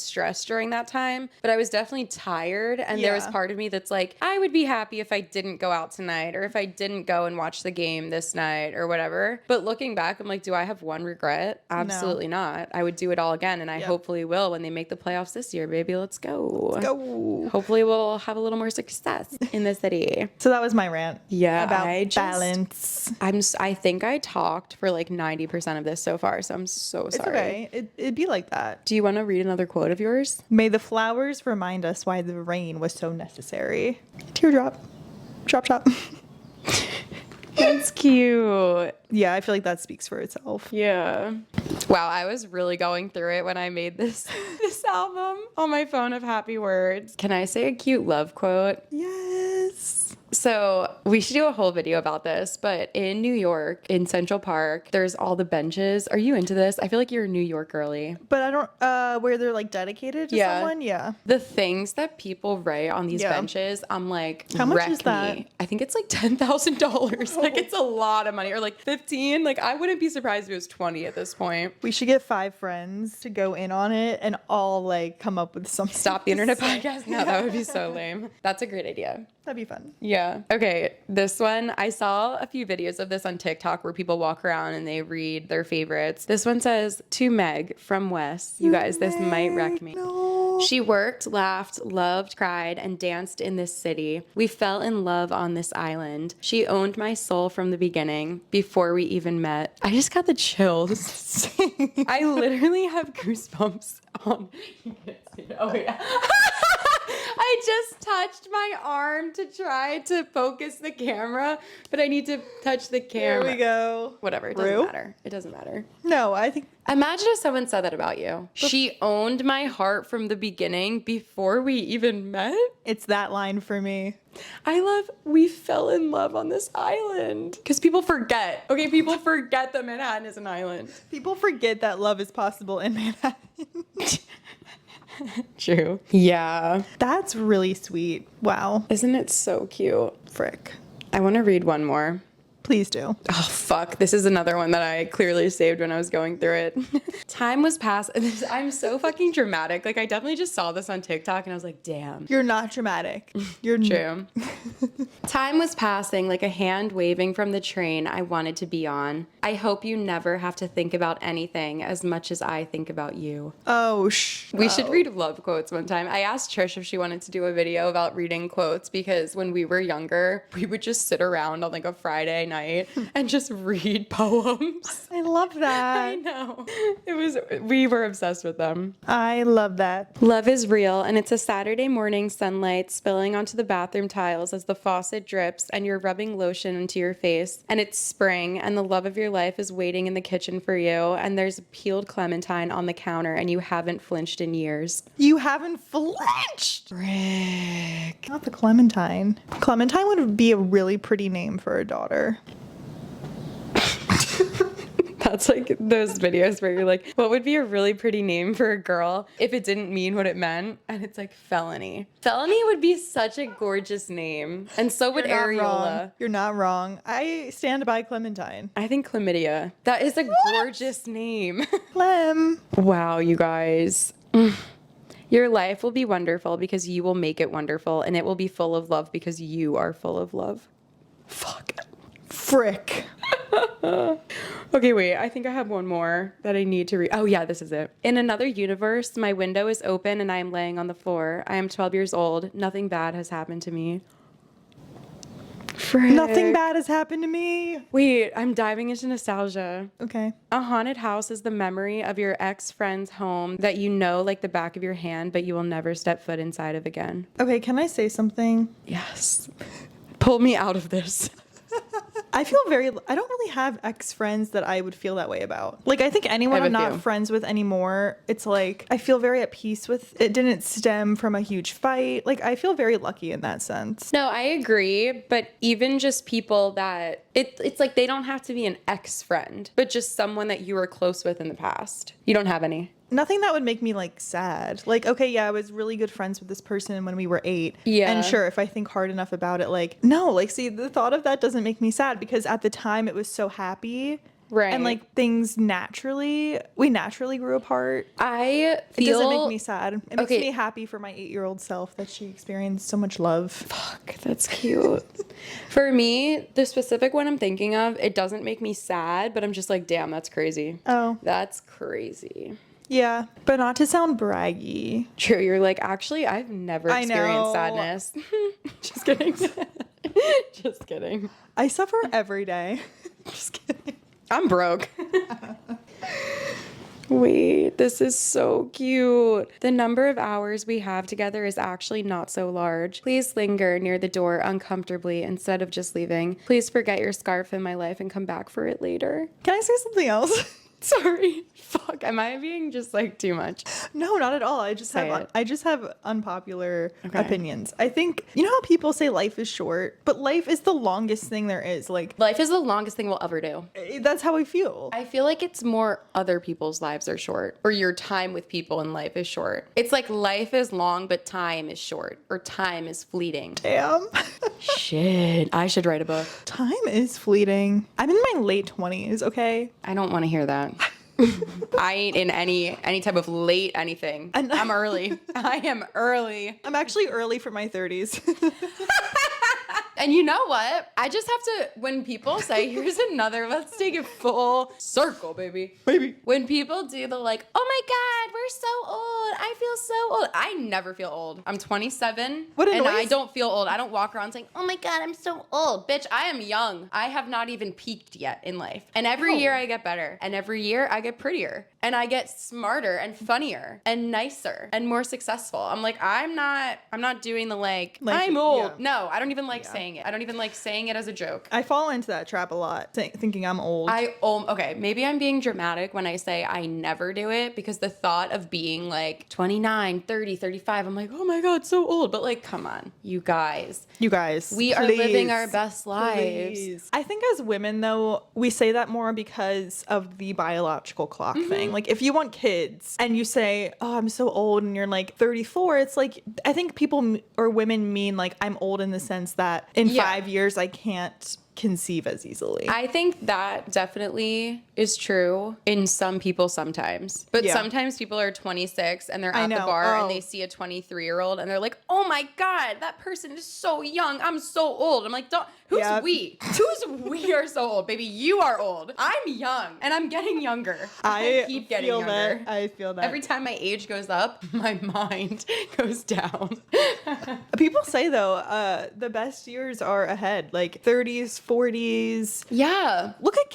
stressed during that time, but I was definitely tired. And there was part of me that's like, I would be happy if I didn't go out tonight, or if I didn't go and watch the game this night or whatever. But looking back, I'm like, do I have one regret? Absolutely not. I would do it all again. And I Yep. hopefully will when they make the playoffs this year, baby. Let's go. Go. Hopefully we'll have a little more success in the city. So that was my rant. Yeah, About I just- balance. I think I talked for like 90% of this so far, so I'm so It's sorry. okay. It'd be like that. Do you want to read another quote of yours? May the flowers remind us why the rain was so necessary. Teardrop. Chop chop. That's cute. Yeah, I feel like that speaks for itself. Yeah. Wow, I was really going through it when I made this album on my phone of happy words. Can I say a cute love quote? Yes. So we should do a whole video about this, but in New York, in Central Park, there's all the benches. Are you into this? I feel like you're a New York girly. But I don't, where they're like dedicated to Yeah. someone? Yeah. The things that people write on these Yeah. benches, I'm like, How much wreck is that? me. I think it's like $10,000. Like it's a lot of money, or like 15. Like I wouldn't be surprised if it was 20 at this point. We should get 5 friends to go in on it and all like come up with something. Stop the internet to say. podcast. No, that would be so lame. That's a great idea. That'd be fun. Yeah. Okay. This one, I saw a few videos of this on TikTok where people walk around and they read their favorites. This one says, to Meg from Wes. You guys, this might wreck me. No. She worked, laughed, loved, cried, and danced in this city. We fell in love on this island. She owned my soul from the beginning, before we even met. I just got the chills. I literally have goosebumps on. You can't see it. Oh, yeah. I just touched my arm to try to focus the camera, but I need to touch the camera. There we go. Whatever. It doesn't Rue? matter. It doesn't matter. No, I think Imagine if someone said that about you. She owned my heart from the beginning before we even met. it's that line for me. I love, we fell in love on this island. Because people forget. Okay, people forget that Manhattan is an island. People forget that love is possible in Manhattan. True. Yeah. That's really sweet. Wow. Isn't it so cute? Frick. I want to read one more. Please do. Oh, fuck. This is another one that I clearly saved when I was going through it. Time was past. I'm so fucking dramatic. Like, I definitely just saw this on TikTok and I was like, damn. You're not dramatic. You're True. Time was passing like a hand waving from the train I wanted to be on. I hope you never have to think about anything as much as I think about you. Oh, We should read love quotes one time. I asked Trish if she wanted to do a video about reading quotes because when we were younger, we would just sit around on like a Friday night and just read poems. I love that. I know. We were obsessed with them. I love that. Love is real, and it's a Saturday morning sunlight spilling onto the bathroom tiles as the faucet drips and you're rubbing lotion into your face. And it's spring, and the love of your life is waiting in the kitchen for you, and there's a peeled clementine on the counter, and you haven't flinched in years. You haven't flinched. Rick. Not the Clementine. Clementine would be a really pretty name for a daughter. That's like those videos where you're like, what would be a really pretty name for a girl if it didn't mean what it meant? And it's like Felony. Felony would be such a gorgeous name. And so would You're not Areola. wrong. You're not wrong. I stand by Clementine. I think Chlamydia. That is a gorgeous name. Clem. Wow, you guys. Your life will be wonderful because you will make it wonderful, and it will be full of love because you are full of love. Fuck. Frick. Okay, wait. I think I have one more that I need to read. Oh, yeah, this is it. In another universe, my window is open and I am laying on the floor. I am 12 years old. Nothing bad has happened to me. Frick. Nothing bad has happened to me. Wait, I'm diving into nostalgia. Okay. A haunted house is the memory of your ex-friend's home that you know like the back of your hand, but you will never step foot inside of again. Okay, can I say something? Yes. Pull me out of this. I don't really have ex-friends that I would feel that way about. Like, I think anyone I I'm have a not few. friends with anymore, it's like, I feel very at peace with, it didn't stem from a huge fight. Like, I feel very lucky in that sense. No, I agree, but even just people that it's like they don't have to be an ex-friend, but just someone that you were close with in the past. You don't have any. Nothing that would make me like sad. Like, okay, yeah, I was really good friends with this person when we were 8. Yeah. And sure, if I think hard enough about it, like, no, like, see, the thought of that doesn't make me sad because at the time it was so happy. Right. And like we naturally grew apart. I It feel doesn't make me sad. It makes Okay. me happy for my 8-year-old self that she experienced so much love. Fuck, that's cute. For me, the specific one I'm thinking of, it doesn't make me sad, but I'm just like, damn, that's crazy. Oh. That's crazy. Yeah, but not to sound braggy. True, you're like, actually, I've never I experienced know. sadness. Just kidding. Just kidding. I suffer every day. Just kidding. I'm broke. Wait, this is so cute. The number of hours we have together is actually not so large. Please linger near the door uncomfortably instead of just leaving. Please forget your scarf in my life and come back for it later. Can I say something else? Sorry. Fuck, am I being just like too much? No, not at all. I just Say have unpopular Okay. opinions. I think, you know how people say life is short, but life is the longest thing there is. Like, Life is the longest thing we'll ever do. that's how I feel. I feel like it's more other people's lives are short, or your time with people in life is short. It's like life is long, but time is short, or time is fleeting. Damn. Shit, I should write a book. Time is fleeting. I'm in my late 20s, okay? I don't want to hear that. I ain't in any type of late anything. And- I'm early. I am early. I'm actually early for my 30s. And you know what? I just have to, when people say, here's another, let's take it full circle, baby. Baby. When people do the like, oh my God, we're so old. I feel so old. I never feel old. I'm 27 What and I annoys- don't feel old. I don't walk around saying, oh my God, I'm so old. Bitch, I am young. I have not even peaked yet in life. And every No. year I get better. And every year I get prettier. And I get smarter and funnier and nicer and more successful. I'm like, I'm not doing the like I'm old. yeah. No, I don't even like saying it. I don't even like saying it as a joke. I fall into that trap a lot, thinking I'm old. Okay, maybe I'm being dramatic when I say I never do it, because the thought of being like 29, 30, 35, I'm like, oh my God, so old. But like, come on, you guys. You guys, We are living please, our best lives. please. I think as women, though, we say that more because of the biological clock thing. Like, if you want kids and you say, oh, I'm so old, and you're like 34, it's like, I think people or women mean like, I'm old in the sense that in Yeah. 5 years, I can't conceive as easily. I think that definitely is true in some people sometimes. But Yeah. sometimes people are 26 and they're I at the know. bar Oh. and they see a 23-year-old and they're like, oh my God, that person is so young. I'm so old. I'm like, who's Yep. we? Who's we are so old? Baby, you are old. I'm young and I'm getting younger. I keep getting feel younger. that. I feel that. Every time my age goes up, my mind goes down. People say though, the best years are ahead, like 30s, 40s. Yeah. Look at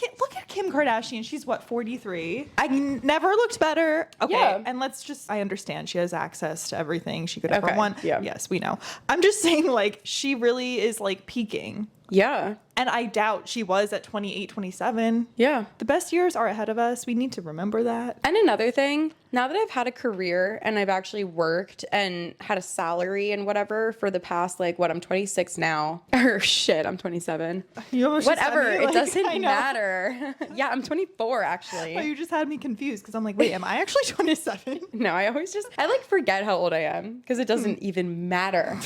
Kim Kardashian. She's what, 43? I never looked better. Okay, Yeah. and I understand she has access to everything she could ever Okay, want. yeah. Yes, we know. I'm just saying, like, she really is like peaking. Yeah. And I doubt she was at 28, 27. Yeah. The best years are ahead of us. We need to remember that. And another thing, now that I've had a career and I've actually worked and had a salary and whatever for the past, like, I'm 26 now. Or shit, I'm 27. You almost just had Whatever, me, it like, doesn't I know. matter. Yeah, I'm 24 actually. Oh, you just had me confused because I'm like, wait, am I actually 27? No, I like forget how old I am because it doesn't even matter.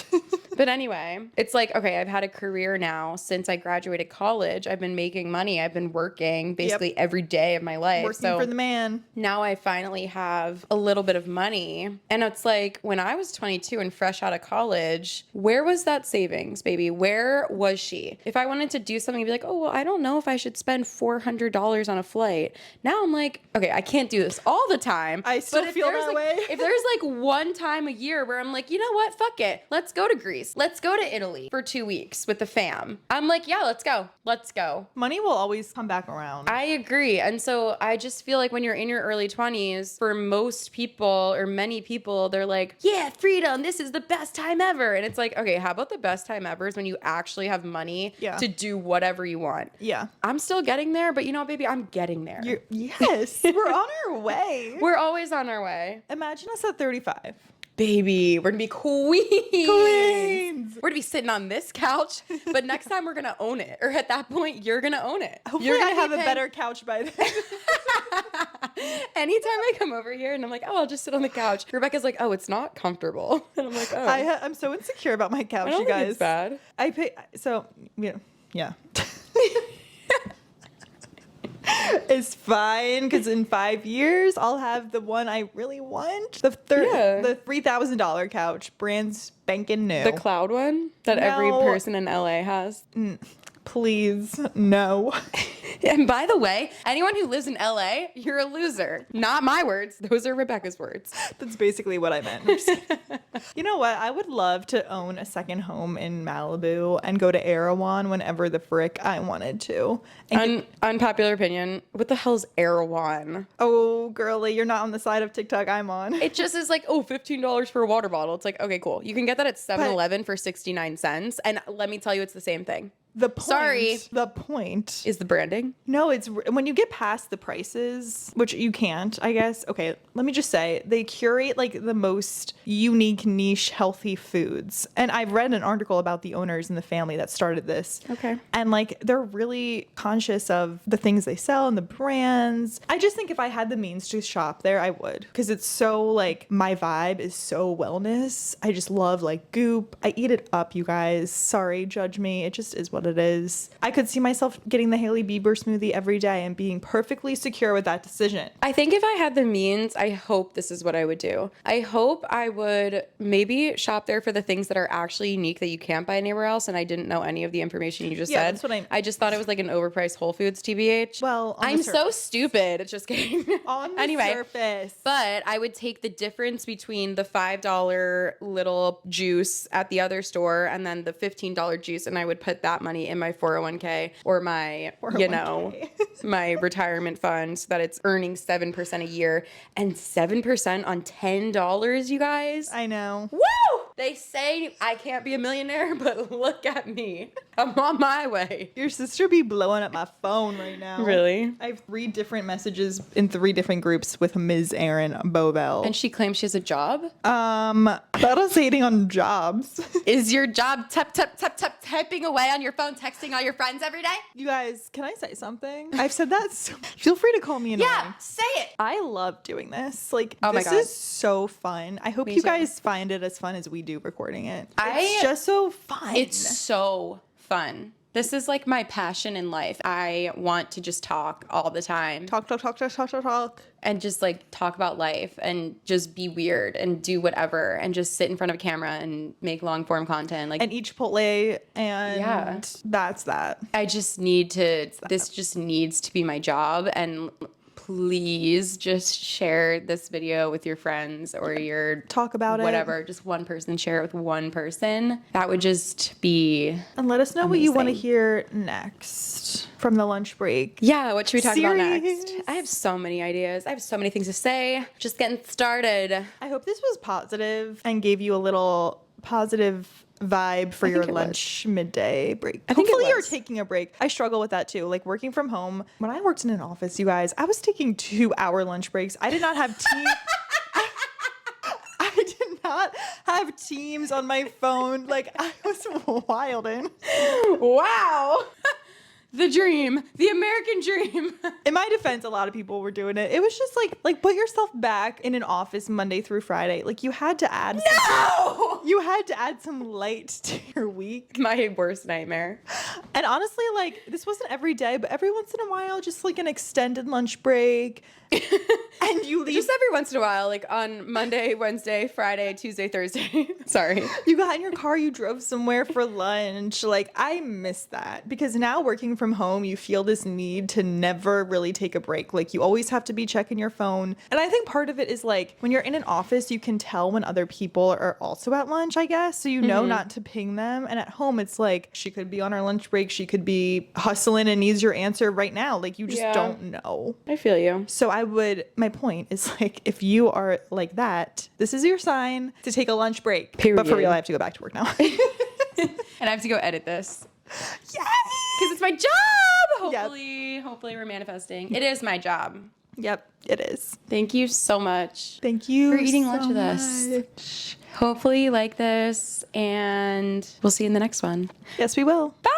But anyway, it's like, okay, I've had a career now since I graduated college. I've been making money. I've been working basically every day of my life. Working for the man. Now I finally have a little bit of money. And it's like, when I was 22 and fresh out of college, where was that savings, baby? Where was she? If I wanted to do something, I'd be like, oh, well, I don't know if I should spend $400 on a flight. Now I'm like, okay, I can't do this all the time. I still but if feel there's, that like, way. If there's like one time a year where I'm like, you know what? Fuck it. Let's go to Greece. Let's go to Italy for 2 weeks with the fam. I'm like, yeah, let's go. Let's go. Money will always come back around. I agree. And so I just feel like when you're in your early 20s, for most people or many people, they're like, yeah, freedom, this is the best time ever. And it's like, okay, how about the best time ever is when you actually have money to do whatever you want? Yeah. I'm still getting there, but you know what, baby, I'm getting there. Yes, we're on our way. We're always on our way. Imagine us at 35. Baby, we're gonna be queens. Queens. We're gonna be sitting on this couch, but next time we're gonna own it. Or at that point, you're gonna own it. Hopefully You're I gonna have be a paying- better couch by then. Anytime I come over here and I'm like, oh, I'll just sit on the couch. Rebecca's like, oh, it's not comfortable. And I'm like, oh. I'm so insecure about my couch, I don't you think guys. it's bad. I pay, so, yeah. It's fine because in 5 years I'll have the one I really want. The $3,000 couch, brand spanking new. The cloud one that every No. person in LA has. Please, no. And by the way, anyone who lives in LA, you're a loser. Not my words. Those are Rebecca's words. That's basically what I meant. I'm just kidding. You know what? I would love to own a second home in Malibu and go to Erewhon whenever the frick I wanted to. And Unpopular opinion. What the hell's Erewhon? oh, girly, you're not on the side of TikTok I'm on. It just is like, oh, $15 for a water bottle. It's like, okay, cool. You can get that at 7-Eleven for 69 cents. And let me tell you, it's the same thing. The point, Sorry. The point Is the branding? No, it's when you get past the prices, which you can't, I guess. Okay, let me just say they curate like the most unique, niche, healthy foods. And I've read an article about the owners and the family that started this. Okay. And like they're really conscious of the things they sell and the brands. I just think if I had the means to shop there, I would. Because it's so like my vibe is so wellness. I just love like Goop. I eat it up, you guys. Sorry, judge me. It just is what it is. I could see myself getting the Hailey Bieber smoothie every day and being perfectly secure with that decision. I think if I had the means, I hope this is what I would do. I hope I would maybe shop there for the things that are actually unique that you can't buy anywhere else. And I didn't know any of the information you just said. That's what I just thought it was like an overpriced Whole Foods, TBH. Well, on the I'm so surface. stupid. Just kidding. On the Anyway, surface. but I would take the difference between the $5 little juice at the other store and then the $15 juice, and I would put that money in my 401k or my, 401k. my retirement fund so that it's earning 7% a year, and 7% on $10, you guys. I know. Woo! They say I can't be a millionaire, but look at me. I'm on my way. Your sister be blowing up my phone right now. Really? I have 3 different messages in 3 different groups with Ms. Erin Bobel. And she claims she has a job? That was hating on jobs. Is your job typing away on your phone, texting all your friends every day? You guys, can I say something? I've said that so feel free to call me annoying. Yeah, say it. I love doing this. Like, Oh my this God. is so fun. I hope Me you too. guys find it as fun as we do recording it. I- It's just so fun. It's so fun. This is like my passion in life. I want to just talk all the time talk. and just like talk about life and just be weird and do whatever and just sit in front of a camera and make long form content. Like, And eat Chipotle, and Yeah. that's that. I just need to, this just needs to be my job. And please just share this video with your friends or your Talk about it. whatever. Just one person, share it with one person. That would just be And let us know what you want to Amazing. hear next from the lunch break. Yeah, what should we talk about Series. next? I have so many ideas. I have so many things to say. Just getting started. I hope this was positive and gave you a little positive vibe for I your think it lunch midday break. I think it Hopefully you're was. taking a break. I struggle with that too. Like working from home. When I worked in an office, you guys, I was taking 2-hour lunch breaks. I did not have I did not have Teams on my phone. Like I was wildin'. Wow. The dream. The American dream. In my defense, a lot of people were doing it. It was just like put yourself back in an office Monday through Friday. Like you had to add you had to add some light to your week. My worst nightmare. And honestly, like this wasn't every day, but every once in a while, just like an extended lunch break. And you leave. Just every once in a while, like on Monday, Wednesday, Friday, Tuesday, Thursday. Sorry. You got in your car, you drove somewhere for lunch. Like, I miss that because now working from home, you feel this need to never really take a break. Like, you always have to be checking your phone. And I think part of it is like when you're in an office, you can tell when other people are also at lunch, I guess. So you know not to ping them. And at home, it's like she could be on her lunch break. She could be hustling and needs your answer right now. Like, you just Yeah. don't know. I feel you. So my point is like, if you are like that, this is your sign to take a lunch break. But for Period. real, I have to go back to work now. And I have to go edit this. Yay! Because it's my job. Yep. Hopefully we're manifesting. It is my job. Yep, it is. Thank you so much. Thank you For eating so lunch with us. much. Hopefully you like this, and we'll see you in the next one. Yes, we will. Bye.